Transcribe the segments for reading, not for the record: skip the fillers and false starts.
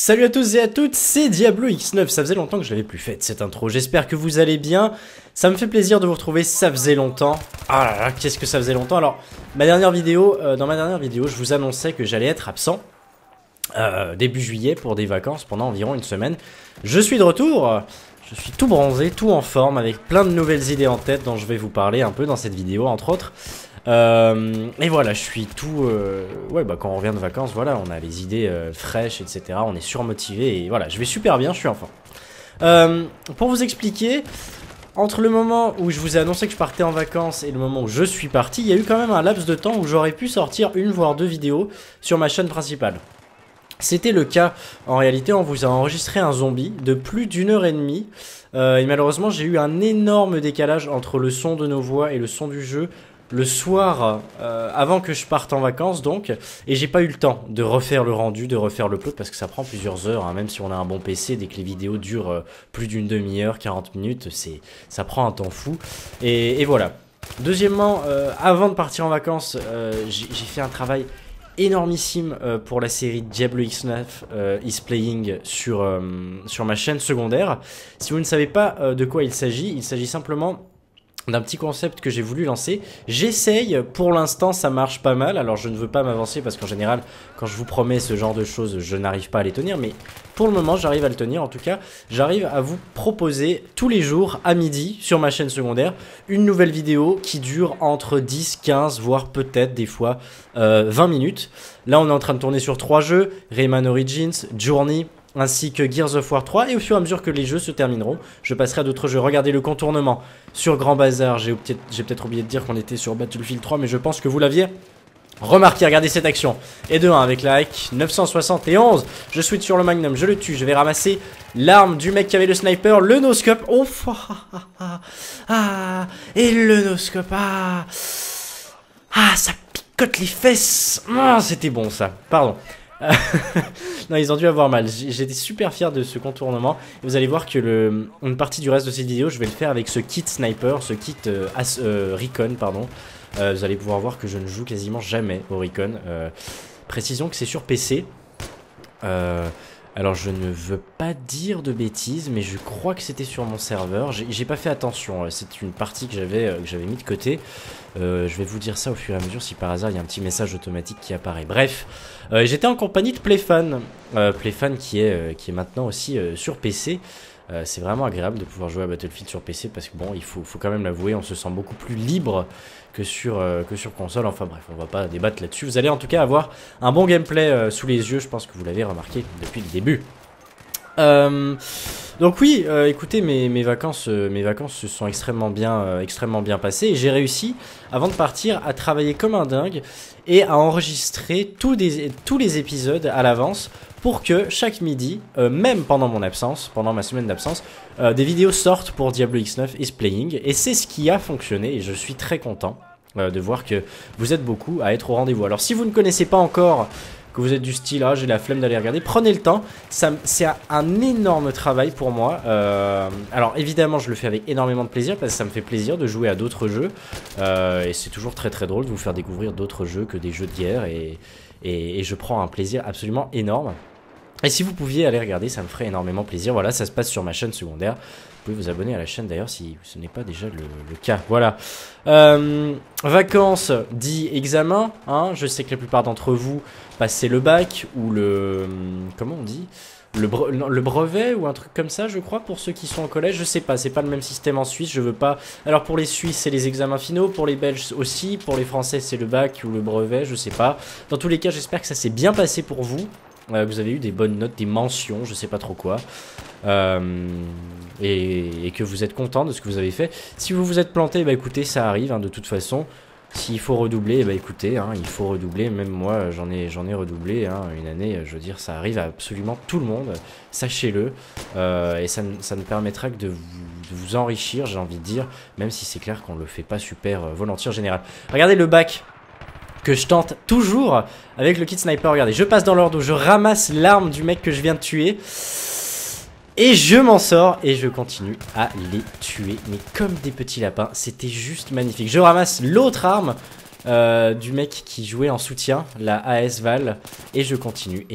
Salut à tous et à toutes, c'est Diablo X9, ça faisait longtemps que je l'avais plus faite cette intro, j'espère que vous allez bien, ça me fait plaisir de vous retrouver, ça faisait longtemps, ah là là, qu'est-ce que ça faisait longtemps. Alors, dans ma dernière vidéo, je vous annonçais que j'allais être absent, début juillet pour des vacances pendant environ une semaine. Je suis de retour, je suis tout bronzé, tout en forme, avec plein de nouvelles idées en tête dont je vais vous parler un peu dans cette vidéo entre autres. Et voilà, je suis tout... ouais, bah quand on revient de vacances, voilà, on a les idées fraîches, etc. On est surmotivé et voilà, je vais super bien, je suis en forme. Pour vous expliquer, entre le moment où je vous ai annoncé que je partais en vacances et le moment où je suis parti, il y a eu quand même un laps de temps où j'aurais pu sortir une voire deux vidéos sur ma chaîne principale. C'était le cas, en réalité on vous a enregistré un zombie de plus d'1h30 et malheureusement j'ai eu un énorme décalage entre le son de nos voix et le son du jeu le soir avant que je parte en vacances donc, et j'ai pas eu le temps de refaire le rendu, de refaire l'upload parce que ça prend plusieurs heures, hein, même si on a un bon PC, dès que les vidéos durent plus d'une demi-heure, 40 minutes, ça prend un temps fou, et voilà. Deuxièmement, avant de partir en vacances, j'ai fait un travail énormissime pour la série Diablo X9 is Playing sur ma chaîne secondaire. Si vous ne savez pas de quoi il s'agit simplement d'un petit concept que j'ai voulu lancer. J'essaye, pour l'instant ça marche pas mal, alors je ne veux pas m'avancer parce qu'en général quand je vous promets ce genre de choses je n'arrive pas à les tenir, mais pour le moment j'arrive à le tenir. En tout cas j'arrive à vous proposer tous les jours à midi sur ma chaîne secondaire une nouvelle vidéo qui dure entre 10, 15 voire peut-être des fois 20 minutes. Là on est en train de tourner sur 3 jeux, Rayman Origins, Journey ainsi que Gears of War 3, et au fur et à mesure que les jeux se termineront, je passerai à d'autres jeux. Regardez le contournement sur Grand Bazar, j'ai peut-être oublié de dire qu'on était sur Battlefield 3, mais je pense que vous l'aviez remarqué. Regardez cette action, et de 1 avec la hack 971, je switch sur le Magnum, je le tue, je vais ramasser l'arme du mec qui avait le sniper, le no-scope, oh, et le no-scope, ça picote les fesses, c'était bon ça, pardon. Non, ils ont dû avoir mal. J'étais super fier de ce contournement. Et vous allez voir que une partie du reste de cette vidéo, je vais le faire avec ce kit sniper, ce kit Recon, pardon. Vous allez pouvoir voir que je ne joue quasiment jamais au Recon. Précisons que c'est sur PC. Alors je ne veux pas dire de bêtises, mais je crois que c'était sur mon serveur. J'ai pas fait attention. C'est une partie que j'avais mis de côté. Je vais vous dire ça au fur et à mesure si par hasard il y a un petit message automatique qui apparaît. Bref, j'étais en compagnie de Playfan, Playfan qui est maintenant aussi sur PC. C'est vraiment agréable de pouvoir jouer à Battlefield sur PC parce que bon, il faut quand même l'avouer, on se sent beaucoup plus libre que sur console. Enfin bref, on va pas débattre là-dessus. Vous allez en tout cas avoir un bon gameplay sous les yeux, je pense que vous l'avez remarqué depuis le début. Donc oui, écoutez, mes vacances se sont extrêmement bien passées et j'ai réussi, avant de partir, à travailler comme un dingue et à enregistrer tous les épisodes à l'avance pour que chaque midi, même pendant mon absence, pendant ma semaine d'absence, des vidéos sortent pour Diablo X9 is Playing, et c'est ce qui a fonctionné et je suis très content de voir que vous êtes beaucoup à être au rendez-vous. Alors si vous ne connaissez pas encore, que vous êtes du style j'ai la flemme d'aller regarder, prenez le temps, c'est un énorme travail pour moi. Alors évidemment je le fais avec énormément de plaisir parce que ça me fait plaisir de jouer à d'autres jeux et c'est toujours très drôle de vous faire découvrir d'autres jeux que des jeux de guerre et je prends un plaisir absolument énorme. Et si vous pouviez aller regarder, ça me ferait énormément plaisir. Voilà, ça se passe sur ma chaîne secondaire. Vous pouvez vous abonner à la chaîne d'ailleurs si ce n'est pas déjà le cas. Voilà. Vacances dit examen, hein. Je sais que la plupart d'entre vous passez le bac ou comment on dit, le brevet ou un truc comme ça, je crois, pour ceux qui sont au collège. Je sais pas, c'est pas le même système en Suisse, je veux pas. Alors pour les Suisses, c'est les examens finaux, pour les Belges aussi, pour les Français, c'est le bac ou le brevet, je sais pas. Dans tous les cas, j'espère que ça s'est bien passé pour vous. Vous avez eu des bonnes notes, des mentions, je sais pas trop quoi, et que vous êtes content de ce que vous avez fait. Si vous vous êtes planté, bah écoutez, ça arrive, hein, de toute façon. S'il faut redoubler, bah écoutez, hein, il faut redoubler. Même moi, j'en ai redoublé, hein, une année. Je veux dire, ça arrive à absolument tout le monde. Sachez-le, et ça ne permettra que de vous enrichir, j'ai envie de dire, même si c'est clair qu'on le fait pas super volontiers en général. Regardez le bac que je tente toujours avec le kit sniper. Regardez, je passe dans l'ordre où je ramasse l'arme du mec que je viens de tuer et je m'en sors et je continue à les tuer, mais comme des petits lapins. C'était juste magnifique. Je ramasse l'autre arme du mec qui jouait en soutien, la AS Val, et je continue,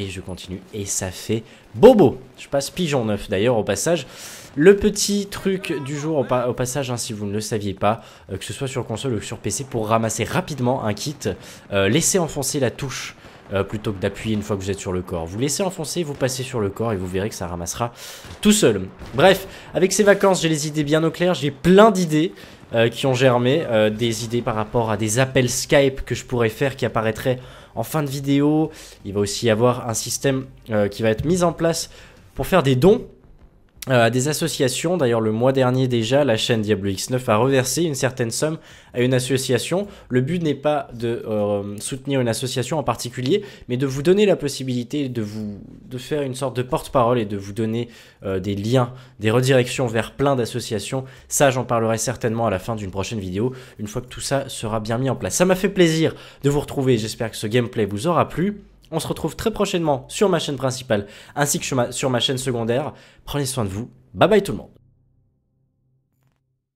et ça fait bobo. Je passe pigeon neuf d'ailleurs au passage. Le petit truc du jour au passage, hein, si vous ne le saviez pas, que ce soit sur console ou sur PC, pour ramasser rapidement un kit, laissez enfoncer la touche plutôt que d'appuyer une fois que vous êtes sur le corps. Vous laissez enfoncer, vous passez sur le corps et vous verrez que ça ramassera tout seul. Bref, avec ces vacances, j'ai les idées bien au clair, j'ai plein d'idées qui ont germé, des idées par rapport à des appels Skype que je pourrais faire qui apparaîtraient en fin de vidéo. Il va aussi y avoir un système qui va être mis en place pour faire des dons à des associations. D'ailleurs, le mois dernier déjà, la chaîne Diablo X9 a reversé une certaine somme à une association. Le but n'est pas de soutenir une association en particulier, mais de vous donner la possibilité de faire une sorte de porte-parole et de vous donner des liens, des redirections vers plein d'associations. Ça, j'en parlerai certainement à la fin d'une prochaine vidéo, une fois que tout ça sera bien mis en place. Ça m'a fait plaisir de vous retrouver, j'espère que ce gameplay vous aura plu. On se retrouve très prochainement sur ma chaîne principale ainsi que sur ma chaîne secondaire. Prenez soin de vous. Bye bye tout le monde.